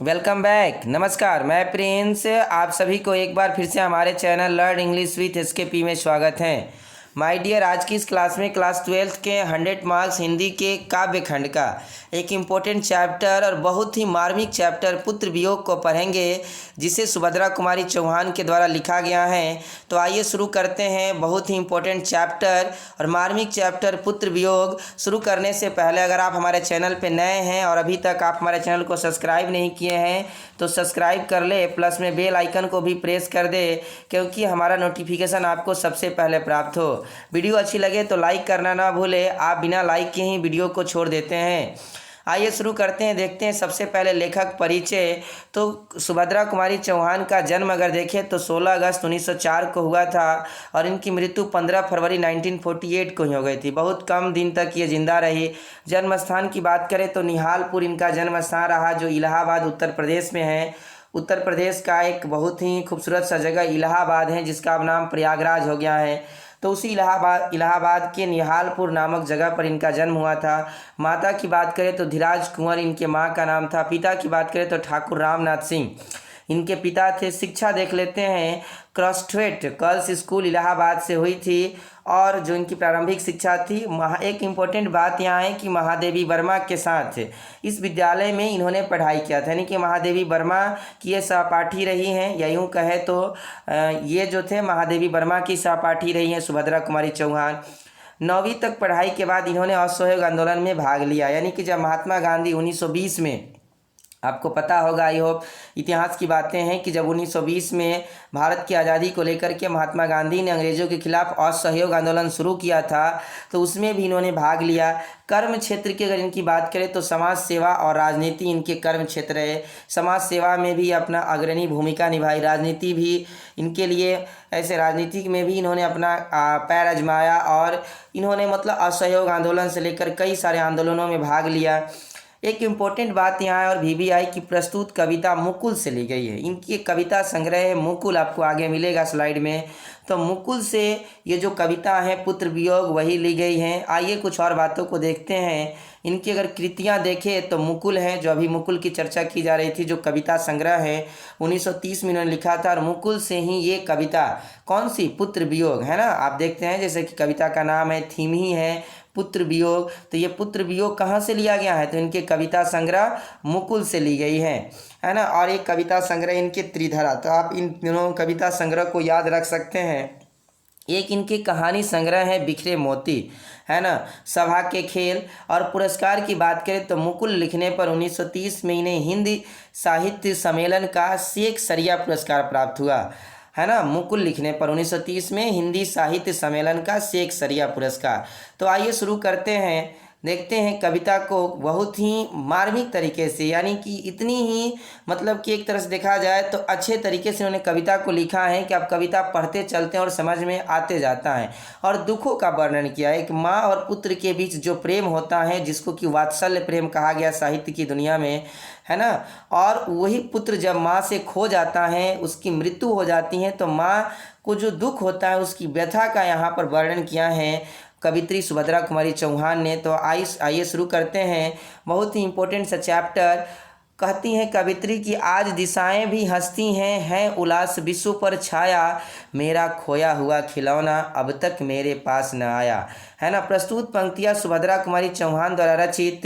Welcome back. नमस्कार, मैं Prince. आप सभी को एक बार फिर से हमारे channel learn English with SKP में स्वागत है। माय डियर, आज की इस क्लास में क्लास 12th के 100 मार्क्स हिंदी के काव्य खंड का एक इम्पोर्टेंट चैप्टर और बहुत ही मार्मिक चैप्टर पुत्र वियोग को पढ़ेंगे, जिसे सुभद्रा कुमारी चौहान के द्वारा लिखा गया है। तो आइए शुरू करते हैं बहुत ही इम्पोर्टेंट चैप्टर और मार्मिक चैप्टर पुत्र वियोग। शुरू करने से पहले अगर आप हमारे चैनल पर नए हैं और अभी तक आप हमारे चैनल को सब्सक्राइब नहीं किए हैं तो सब्सक्राइब कर ले, प्लस में बेल आइकन को भी प्रेस कर दे, क्योंकि हमारा नोटिफिकेशन आपको सबसे पहले प्राप्त हो। वीडियो अच्छी लगे तो लाइक करना ना भूले, आप बिना लाइक के ही वीडियो को छोड़ देते हैं। आइए शुरू करते हैं, देखते हैं सबसे पहले लेखक परिचय। तो सुभद्रा कुमारी चौहान का जन्म अगर देखें तो 16 अगस्त 1904 को हुआ था और इनकी मृत्यु 15 फरवरी 1948 को ही हो गई थी। बहुत कम दिन तक ये जिंदा रही। जन्म स्थान की बात करें तो निहालपुर इनका जन्म स्थान रहा, जो इलाहाबाद उत्तर प्रदेश में है। उत्तर प्रदेश का एक बहुत ही खूबसूरत सा जगह इलाहाबाद है, जिसका अब नाम प्रयागराज हो गया है। तो उसी इलाहाबाद के निहालपुर नामक जगह पर इनका जन्म हुआ था। माता की बात करें तो धीराज कुंवर इनके माँ का नाम था। पिता की बात करें तो ठाकुर रामनाथ सिंह इनके पिता थे। शिक्षा देख लेते हैं। क्रॉसथ्वेट गर्ल्स स्कूल इलाहाबाद से हुई थी और जो इनकी प्रारंभिक शिक्षा थी, एक इम्पोर्टेंट बात यहाँ है कि महादेवी वर्मा के साथ इस विद्यालय में इन्होंने पढ़ाई किया था, यानी कि महादेवी वर्मा की ये सहपाठी रही हैं, या यूँ कहे तो ये जो थे महादेवी वर्मा की सहपाठी रही हैं सुभद्रा कुमारी चौहान। 9वीं तक पढ़ाई के बाद इन्होंने असहयोग आंदोलन में भाग लिया, यानी कि जब महात्मा गांधी 1920 में, आपको पता होगा, आई होप इतिहास की बातें हैं कि जब 1920 में भारत की आज़ादी को लेकर के महात्मा गांधी ने अंग्रेज़ों के खिलाफ असहयोग आंदोलन शुरू किया था, तो उसमें भी इन्होंने भाग लिया। कर्म क्षेत्र की अगर इनकी बात करें तो समाज सेवा और राजनीति इनके कर्म क्षेत्र है। समाज सेवा में भी अपना अग्रणी भूमिका निभाई, राजनीति भी इनके लिए, ऐसे राजनीति में भी इन्होंने अपना पैर आजमाया और इन्होंने मतलब असहयोग आंदोलन से लेकर कई सारे आंदोलनों में भाग लिया। एक इम्पोर्टेंट बात यहाँ है और VBI की प्रस्तुत कविता मुकुल से ली गई है। इनकी एक कविता संग्रह है मुकुल, आपको आगे मिलेगा स्लाइड में। तो मुकुल से ये जो कविता है पुत्र वियोग वही ली गई हैं। आइए कुछ और बातों को देखते हैं। इनकी अगर कृतियाँ देखें तो मुकुल है, जो अभी मुकुल की चर्चा की जा रही थी, जो कविता संग्रह है 1930 में इन्होंने लिखा था और मुकुल से ही ये कविता, कौन सी, पुत्र वियोग है ना। आप देखते हैं जैसे कि कविता का नाम है, थीम ही है पुत्र वियोग। तो ये पुत्र वियोग कहाँ से लिया गया है, तो इनके कविता संग्रह मुकुल से ली गई है ना। और एक कविता संग्रह इनके त्रिधरा, तो आप इन तीनों कविता संग्रह को याद रख सकते हैं। एक इनकी कहानी संग्रह है बिखरे मोती, है ना, सभा के खेल। और पुरस्कार की बात करें तो मुकुल लिखने पर 1930 में इन्हें हिंदी साहित्य सम्मेलन का शेख सरिया पुरस्कार प्राप्त हुआ, है ना। मुकुल लिखने पर 1930 में हिंदी साहित्य सम्मेलन का शेख सरिया पुरस्कार। तो आइए शुरू करते हैं, देखते हैं कविता को बहुत ही मार्मिक तरीके से, यानी कि इतनी ही मतलब कि एक तरह से देखा जाए तो अच्छे तरीके से उन्होंने कविता को लिखा है कि आप कविता पढ़ते चलते हैं और समझ में आते जाता है। और दुखों का वर्णन किया है। एक माँ और पुत्र के बीच जो प्रेम होता है, जिसको कि वात्सल्य प्रेम कहा गया साहित्य की दुनिया में, है ना। और वही पुत्र जब माँ से खो जाता है, उसकी मृत्यु हो जाती है, तो माँ को जो दुख होता है उसकी व्यथा का यहाँ पर वर्णन किया है कवित्री सुभद्रा कुमारी चौहान ने। तो आइए शुरू करते हैं। बहुत ही इम्पोर्टेंट सा चैप्टर। कहती हैं कवित्री की आज दिशाएं भी हंसती हैं उल्लास विश्व पर छाया, मेरा खोया हुआ खिलौना अब तक मेरे पास न आया, है ना। प्रस्तुत पंक्तियाँ सुभद्रा कुमारी चौहान द्वारा रचित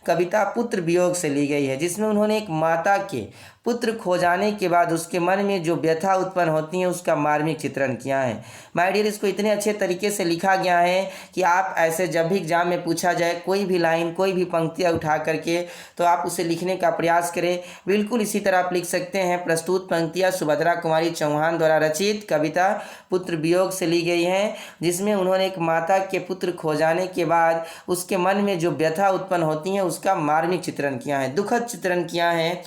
कविता पुत्र वियोग से ली गई है, जिसमें उन्होंने एक माता के पुत्र खो जाने के बाद उसके मन में जो व्यथा उत्पन्न होती है उसका मार्मिक चित्रण किया है। माय डियर, इसको इतने अच्छे तरीके से लिखा गया है कि आप ऐसे जब भी एग्जाम में पूछा जाए कोई भी लाइन, कोई भी पंक्तियाँ उठा करके, तो आप उसे लिखने का प्रयास करें। बिल्कुल इसी तरह आप लिख सकते हैं। प्रस्तुत पंक्तियाँ सुभद्रा कुमारी चौहान द्वारा रचित कविता पुत्र वियोग से ली गई हैं, जिसमें उन्होंने एक माता के पुत्र खो जाने के बाद उसके मन में जो व्यथा उत्पन्न होती है उसका मार्मिक चित्रण किया है, दुखद चित्रण किया है।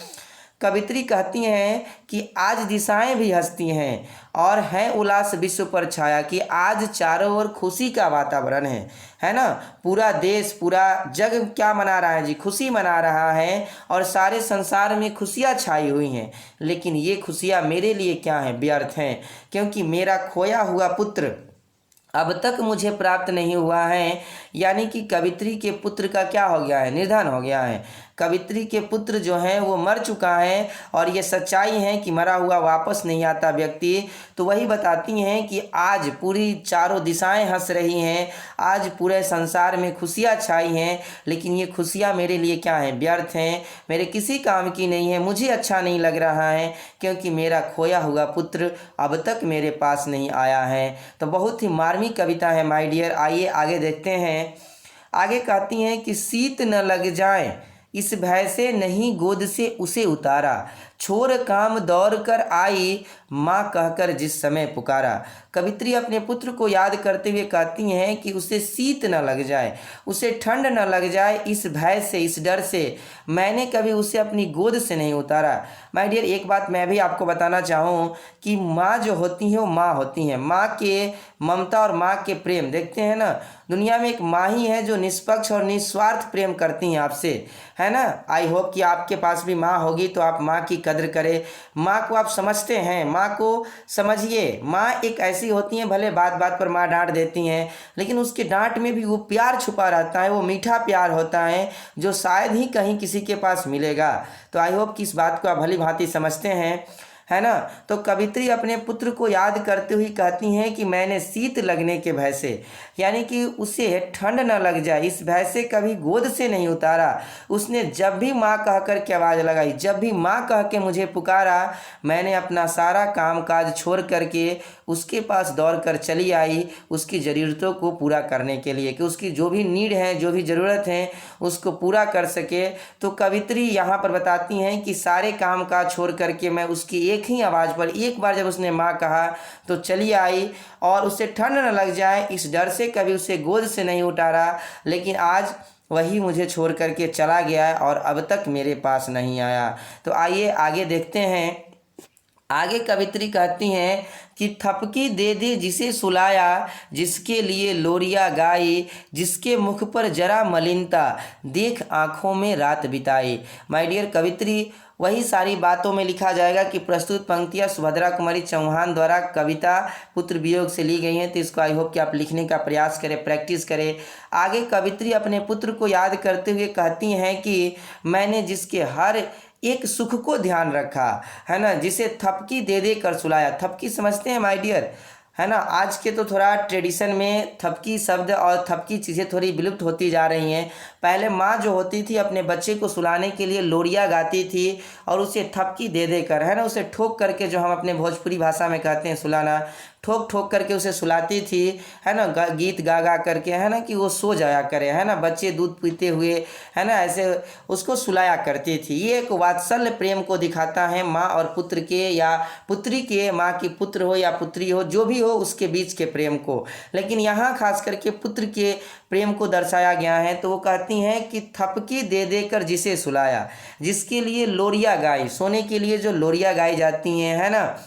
कवित्री कहती हैं कि आज दिशाएं भी हंसती हैं और है उल्लास विश्व पर छाया, कि आज चारों ओर खुशी का वातावरण है ना। पूरा देश, पूरा जग क्या मना रहा है जी, खुशी मना रहा है और सारे संसार में खुशियाँ छाई हुई हैं। लेकिन ये खुशियाँ मेरे लिए क्या हैं, व्यर्थ हैं, क्योंकि मेरा खोया हुआ पुत्र अब तक मुझे प्राप्त नहीं हुआ है। यानी कि कवित्री के पुत्र का क्या हो गया है, निधन हो गया है। कवित्री के पुत्र जो हैं वो मर चुका है और ये सच्चाई है कि मरा हुआ वापस नहीं आता व्यक्ति। तो वही बताती हैं कि आज पूरी चारों दिशाएं हंस रही हैं, आज पूरे संसार में खुशियाँ छाई हैं, लेकिन ये खुशियाँ मेरे लिए क्या हैं, व्यर्थ हैं, मेरे किसी काम की नहीं है। मुझे अच्छा नहीं लग रहा है क्योंकि मेरा खोया हुआ पुत्र अब तक मेरे पास नहीं आया है। तो बहुत ही मार्मिक कविता है माय डियर। आइए आगे देखते हैं। आगे कहती हैं कि शीत न लग जाए इस भय से नहीं गोद से उसे उतारा, छोर काम दौड़ कर आई माँ कहकर जिस समय पुकारा। कवित्री अपने पुत्र को याद करते हुए कहती हैं कि उसे शीत न लग जाए, उसे ठंड न लग जाए, इस भय से, इस डर से मैंने कभी उसे अपनी गोद से नहीं उतारा। माय डियर, एक बात मैं भी आपको बताना चाहूँ कि माँ जो होती हैं वो माँ होती हैं। माँ के ममता और माँ के प्रेम देखते हैं ना, दुनिया में एक माँ ही है जो निष्पक्ष और निस्वार्थ प्रेम करती हैं आपसे, है ना। आई होप कि आपके पास भी माँ होगी तो आप माँ की कदर करें, माँ को आप समझते हैं, माँ को समझिए। माँ एक ऐसी होती हैं, भले बात बात पर माँ डांट देती हैं, लेकिन उसके डांट में भी वो प्यार छुपा रहता है, वो मीठा प्यार होता है जो शायद ही कहीं किसी के पास मिलेगा। तो आई होप कि इस बात को आप भली भांति समझते हैं, है ना। तो कवित्री अपने पुत्र को याद करते हुए कहती हैं कि मैंने शीत लगने के भय से, यानी कि उसे ठंड न लग जाए, इस भय से कभी गोद से नहीं उतारा। उसने जब भी माँ कह कर के आवाज़ लगाई, जब भी माँ कह के मुझे पुकारा, मैंने अपना सारा काम काज छोड़ करके उसके पास दौड़ कर चली आई, उसकी ज़रूरतों को पूरा करने के लिए, कि उसकी जो भी नीड है, जो भी ज़रूरत है, उसको पूरा कर सके। तो कवित्री यहाँ पर बताती हैं कि सारे काम काज छोड़ करके मैं उसकी एक ही आवाज़ पर, एक बार जब उसने माँ कहा तो चली आई, और उसे ठंड न लग जाए इस डर से कभी उसे गोद से नहीं उतारा। लेकिन आज वही मुझे छोड़ करके चला गया और अब तक मेरे पास नहीं आया। तो आइए आगे देखते हैं। आगे कवित्री कहती हैं कि थपकी दे दे जिसे सुलाया, जिसके लिए लोरिया गाई, जिसके मुख पर जरा मलिनता, देख आँखों में रात बिताई। माय डियर, कवित्री वही सारी बातों में लिखा जाएगा कि प्रस्तुत पंक्तियाँ सुभद्रा कुमारी चौहान द्वारा कविता पुत्र वियोग से ली गई हैं। तो इसको आई होप कि आप लिखने का प्रयास करें, प्रैक्टिस करें। आगे कवित्री अपने पुत्र को याद करते हुए कहती हैं कि मैंने जिसके हर एक सुख को ध्यान रखा, है ना, जिसे थपकी दे दे कर सुलाया। थपकी समझते हैं माय डियर, है ना। आज के तो थोड़ा ट्रेडिशन में थपकी शब्द और थपकी चीज़ें थोड़ी विलुप्त होती जा रही हैं। पहले माँ जो होती थी अपने बच्चे को सुलाने के लिए लोरिया गाती थी और उसे थपकी दे देकर, है ना, उसे ठोक करके, जो हम अपने भोजपुरी भाषा में कहते हैं सुलाना, ठोक ठोक करके उसे सुलाती थी, है ना, गीत गा गा करके, है ना, कि वो सो जाया करे, है ना, बच्चे दूध पीते हुए, है ना, ऐसे उसको सुलाया करती थी। ये एक वात्सल्य प्रेम को दिखाता है माँ और पुत्र के, या पुत्री के, माँ की पुत्र हो या पुत्री हो, जो भी हो उसके बीच के प्रेम को। लेकिन यहाँ खास करके पुत्र के प्रेम को दर्शाया गया है। तो वो कहती हैं कि थपकी दे देकर जिसे सुलाया, जिसके लिए लोरिया गाई, सोने के लिए जो लोरिया गाई जाती हैं, है ना,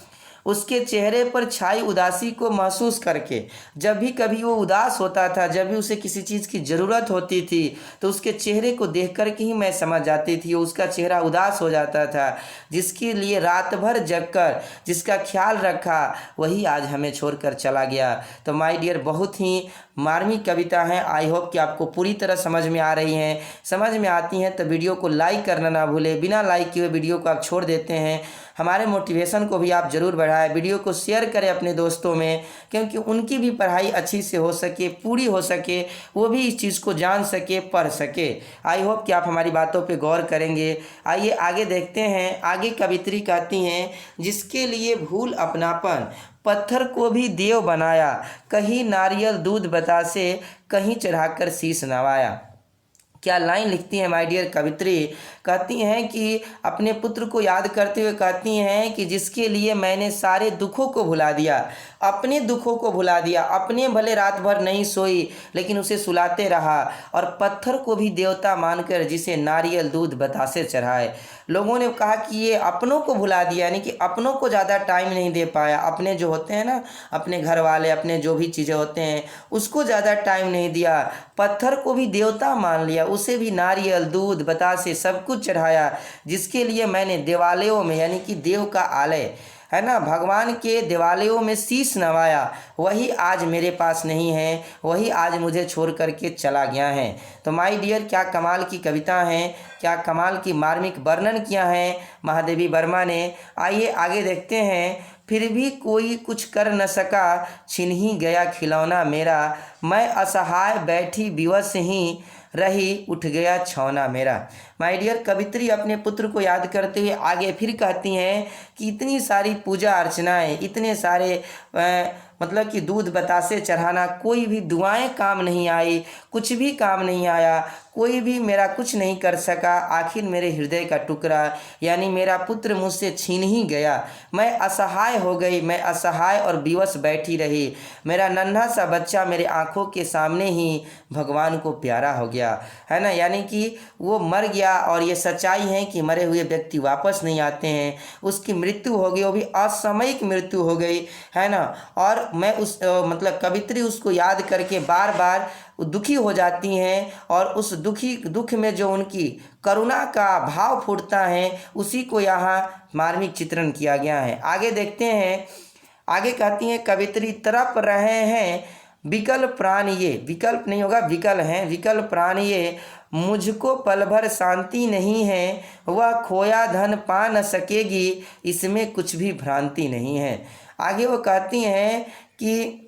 उसके चेहरे पर छाई उदासी को महसूस करके, जब भी कभी वो उदास होता था, जब भी उसे किसी चीज़ की ज़रूरत होती थी, तो उसके चेहरे को देख कर के ही मैं समझ जाती थी उसका चेहरा उदास हो जाता था। जिसके लिए रात भर जगकर जिसका ख्याल रखा, वही आज हमें छोड़कर चला गया। तो माय डियर, बहुत ही मार्मिक कविता है। आई होप कि आपको पूरी तरह समझ में आ रही हैं। समझ में आती हैं तो वीडियो को लाइक करना ना भूलें। बिना लाइक किए वीडियो को आप छोड़ देते हैं, हमारे मोटिवेशन को भी आप ज़रूर बढ़ाएं। वीडियो को शेयर करें अपने दोस्तों में, क्योंकि उनकी भी पढ़ाई अच्छी से हो सके, पूरी हो सके, वो भी इस चीज़ को जान सके, पढ़ सके। आई होप कि आप हमारी बातों पे गौर करेंगे। आइए आगे देखते हैं। आगे कवित्री कहती हैं, जिसके लिए भूल अपनापन पत्थर को भी देव बनाया, कहीं नारियल दूध बतासे, कहीं चढ़ाकर शीश नवाया। क्या लाइन लिखती हैं माय डियर कवित्री। कहती हैं कि अपने पुत्र को याद करते हुए कहती हैं कि जिसके लिए मैंने सारे दुखों को भुला दिया, अपने दुखों को भुला दिया, अपने भले रात भर नहीं सोई लेकिन उसे सुलाते रहा, और पत्थर को भी देवता मानकर जिसे नारियल दूध बतासे चढ़ाए। लोगों ने कहा कि ये अपनों को भुला दिया, यानी कि अपनों को ज़्यादा टाइम नहीं दे पाया। अपने जो होते हैं ना, अपने घर वाले, अपने जो भी चीज़ें होते हैं, उसको ज़्यादा टाइम नहीं दिया। पत्थर को भी देवता मान लिया, उसे भी नारियल दूध बतासे सब कुछ चढ़ाया, जिसके लिए मैंने देवालयों में, यानी कि देव का आलय, है ना, भगवान के दिवालियों में शीश नवाया, वही आज मेरे पास नहीं है, वही आज मुझे छोड़ करके चला गया है। तो माय डियर, क्या कमाल की कविता है, क्या कमाल की मार्मिक वर्णन किया है महादेवी वर्मा ने। आइए आगे देखते हैं। फिर भी कोई कुछ कर न सका, छिन ही गया खिलौना मेरा, मैं असहाय बैठी विवश ही रही, उठ गया छौना मेरा। माय डियर, कवित्री अपने पुत्र को याद करते हुए आगे फिर कहती हैं कि इतनी सारी पूजा अर्चनाएं, इतने सारे मतलब कि दूध बतासे चढ़ाना, कोई भी दुआएं काम नहीं आई, कुछ भी काम नहीं आया, कोई भी मेरा कुछ नहीं कर सका। आखिर मेरे हृदय का टुकड़ा यानी मेरा पुत्र मुझसे छीन ही गया। मैं असहाय हो गई, मैं असहाय और विवश बैठी रही। मेरा नन्हा सा बच्चा मेरे आंखों के सामने ही भगवान को प्यारा हो गया, है ना। यानी कि वो मर गया और ये सच्चाई है कि मरे हुए व्यक्ति वापस नहीं आते हैं। उसकी मृत्यु हो गई, वो भी असामयिक मृत्यु हो गई, है ना। और मैं उस मतलब कवित्री उसको याद करके बार बार दुखी हो जाती हैं और उस दुख में जो उनकी करुणा का भाव फूटता है उसी को यहाँ मार्मिक चित्रण किया गया है। आगे देखते हैं। आगे कहती हैं कवित्री, तड़प रहे हैं विकल प्राण ये, विकल्प नहीं होगा विकल हैं, विकल प्राण ये, मुझको पल भर शांति नहीं है, वह खोया धन पा न सकेगी, इसमें कुछ भी भ्रांति नहीं है। आगे वो कहती हैं कि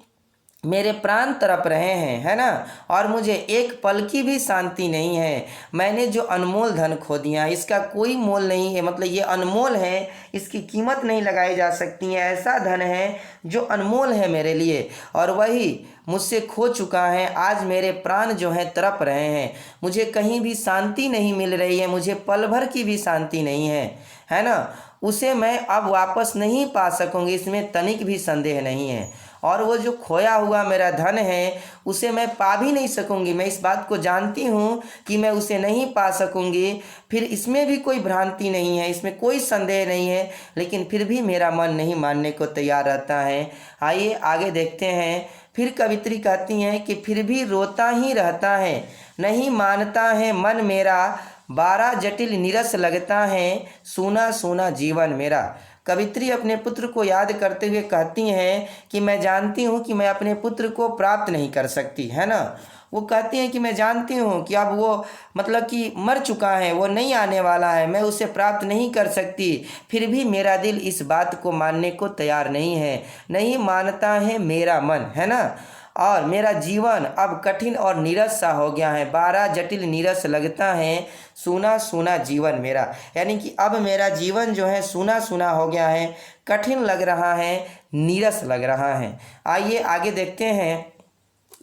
मेरे प्राण तड़प रहे हैं, है ना, और मुझे एक पल की भी शांति नहीं है। मैंने जो अनमोल धन खो दिया, इसका कोई मोल नहीं है, मतलब ये अनमोल है, इसकी कीमत नहीं लगाई जा सकती है। ऐसा धन है जो अनमोल है मेरे लिए, और वही मुझसे खो चुका है। आज मेरे प्राण जो हैं तड़प रहे हैं, मुझे कहीं भी शांति नहीं मिल रही है, मुझे पल भर की भी शांति नहीं है ना। उसे मैं अब वापस नहीं पा सकूंगी, इसमें तनिक भी संदेह नहीं है। और वो जो खोया हुआ मेरा धन है उसे मैं पा भी नहीं सकूंगी, मैं इस बात को जानती हूँ कि मैं उसे नहीं पा सकूंगी। फिर इसमें भी कोई भ्रांति नहीं है, इसमें कोई संदेह नहीं है, लेकिन फिर भी मेरा मन नहीं मानने को तैयार रहता है। आइए आगे देखते हैं। फिर कवित्री कहती हैं कि फिर भी रोता ही रहता है, नहीं मानता है मन मेरा, 12 जटिल नीरस लगता है, सूना सूना जीवन मेरा। कवित्री अपने पुत्र को याद करते हुए कहती हैं कि मैं जानती हूँ कि मैं अपने पुत्र को प्राप्त नहीं कर सकती, है ना। वो कहती हैं कि मैं जानती हूँ कि अब वो मतलब कि मर चुका है, वो नहीं आने वाला है, मैं उसे प्राप्त नहीं कर सकती। फिर भी मेरा दिल इस बात को मानने को तैयार नहीं है, नहीं मानता है मेरा मन, है ना। और मेरा जीवन अब कठिन और नीरस सा हो गया है, 12 जटिल नीरस लगता है, सूना सूना जीवन मेरा। यानी कि अब मेरा जीवन जो है सूना सूना हो गया है, कठिन लग रहा है, नीरस लग रहा है। आइए आगे देखते हैं।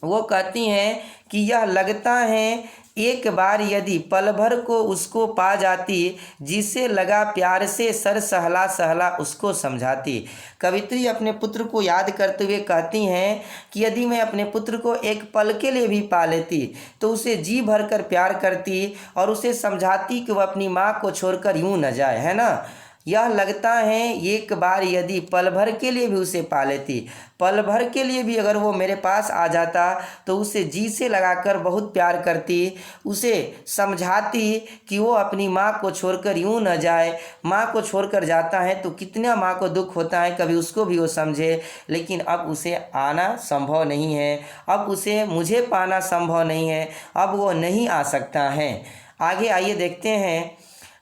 वो कहती हैं कि यह लगता है एक बार यदि पल भर को उसको पा जाती, जिसे लगा प्यार से सर सहला सहला उसको समझाती। कवित्री अपने पुत्र को याद करते हुए कहती हैं कि यदि मैं अपने पुत्र को एक पल के लिए भी पा लेती तो उसे जी भर कर प्यार करती और उसे समझाती कि वह अपनी माँ को छोड़कर यूं न जाए, है ना। यह लगता है एक बार यदि पल भर के लिए भी उसे पा लेती, पल भर के लिए भी अगर वो मेरे पास आ जाता तो उसे जी से लगाकर बहुत प्यार करती, उसे समझाती कि वो अपनी माँ को छोड़कर यूं न जाए। माँ को छोड़कर जाता है तो कितना माँ को दुख होता है, कभी उसको भी वो समझे। लेकिन अब उसे आना संभव नहीं है, अब उसे मुझे पाना संभव नहीं है, अब वो नहीं आ सकता है। आगे आइए देखते हैं।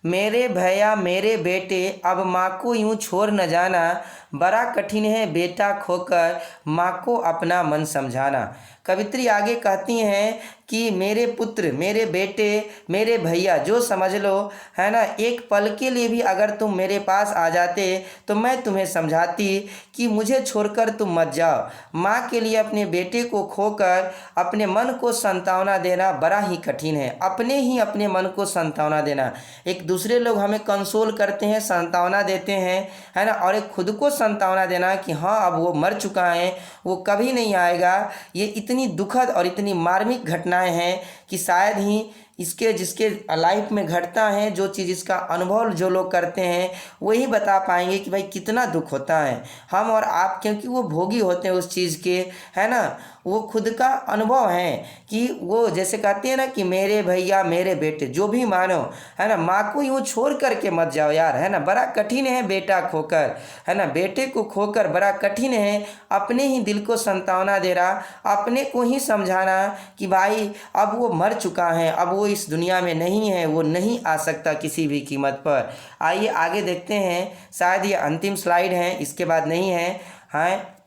मेरे भैया मेरे बेटे, अब माँ को यूं छोड़ न जाना, बड़ा कठिन है बेटा खोकर माँ को अपना मन समझाना। कवित्री आगे कहती हैं कि मेरे पुत्र, मेरे बेटे, मेरे भैया जो समझ लो, है ना, एक पल के लिए भी अगर तुम मेरे पास आ जाते तो मैं तुम्हें समझाती कि मुझे छोड़कर तुम मत जाओ। माँ के लिए अपने बेटे को खोकर अपने मन को सांत्वना देना बड़ा ही कठिन है, अपने ही अपने मन को सांत्वना देना। एक दूसरे लोग हमें कंसोल करते हैं, सांत्वना देते हैं, है ना, और एक खुद को सांत्वना देना कि हाँ अब वो मर चुका है, वो कभी नहीं आएगा। ये इतनी दुखद और इतनी मार्मिक घटनाएं हैं कि शायद ही इसके जिसके लाइफ में घटता है, जो चीज़ इसका अनुभव जो लोग करते हैं वही बता पाएंगे कि भाई कितना दुख होता है। हम और आप क्योंकि वो भोगी होते हैं उस चीज़ के, है ना, वो खुद का अनुभव है कि वो जैसे कहते हैं ना कि मेरे भैया मेरे बेटे जो भी मानो, है ना, माँ को यूँ छोड़ करके मत जाओ यार, है ना, बड़ा कठिन है बेटा खोकर, है ना, बेटे को खोकर बड़ा कठिन है अपने ही दिल को सांत्वना दे रहा, अपने को ही समझाना कि भाई अब वो मर चुका है, अब वो इस दुनिया में नहीं है, वो नहीं आ सकता किसी भी कीमत पर। आइए आगे देखते हैं, शायद ये अंतिम स्लाइड है, इसके बाद नहीं है।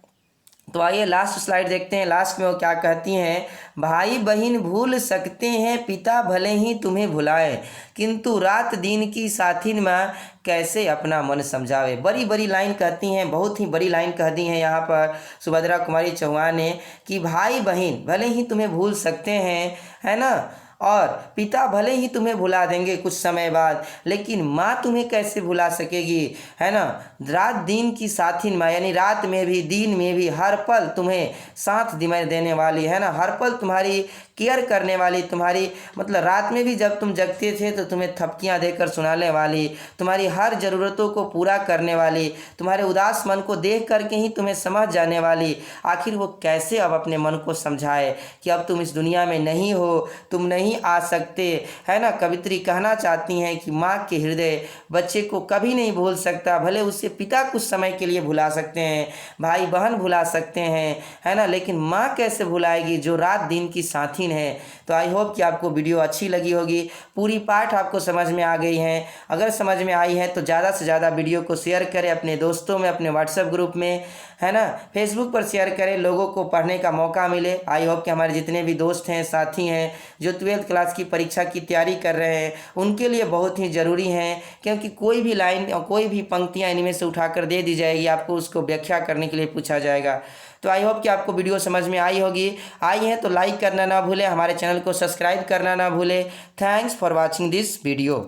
तो आइए लास्ट स्लाइड देखते हैं। लास्ट में वो क्या कहती हैं, भाई बहन भूल सकते हैं पिता भले ही तुम्हें भुलाए, किंतु रात दिन की साथिन माँ कैसे अपना मन समझावे। बड़ी बड़ी लाइन कहती हैं, बहुत ही बड़ी लाइन कह दी हैं यहाँ पर सुभद्रा कुमारी चौहान ने कि भाई बहन भले ही तुम्हें भूल सकते हैं, है ना, और पिता भले ही तुम्हें भुला देंगे कुछ समय बाद, लेकिन माँ तुम्हें कैसे भुला सकेगी, है ना। रात दिन की साथिन माँ, यानी रात में भी दिन में भी हर पल तुम्हें साथ देने वाली, है ना, हर पल तुम्हारी केयर करने वाली, तुम्हारी मतलब रात में भी जब तुम जगते थे तो तुम्हें थपकियाँ देकर सुनाने वाली, तुम्हारी हर ज़रूरतों को पूरा करने वाली, तुम्हारे उदास मन को देख करके ही तुम्हें समझ जाने वाली। आखिर वो कैसे अब अपने मन को समझाए कि अब तुम इस दुनिया में नहीं हो, तुम नहीं आ सकते, है ना। कवित्री कहना चाहती हैं कि माँ के हृदय बच्चे को कभी नहीं भूल सकता, भले उससे पिता कुछ समय के लिए भुला सकते हैं, भाई बहन भुला सकते हैं, है ना, लेकिन माँ कैसे भुलाएगी जो रात दिन की साथी है। तो आई होप कि आपको वीडियो अच्छी लगी होगी, पूरी पाठ आपको समझ में आ गई है। अगर समझ में आई है तो ज़्यादा से ज़्यादा वीडियो को शेयर करें अपने दोस्तों में, अपने व्हाट्सएप ग्रुप में, है ना, फेसबुक पर शेयर करें, लोगों को पढ़ने का मौका मिले। आई होप कि हमारे जितने भी दोस्त हैं, साथी हैं जो 12th क्लास की परीक्षा की तैयारी कर रहे हैं, उनके लिए बहुत ही ज़रूरी हैं, क्योंकि कोई भी लाइन और कोई भी पंक्तियाँ इनमें से उठाकर दे दी जाएगी, आपको उसको व्याख्या करने के लिए पूछा जाएगा। तो आई होप कि आपको वीडियो समझ में आई होगी। आई है तो लाइक करना ना भूलें, हमारे चैनल को सब्सक्राइब करना ना भूलें। Thanks for watching this video.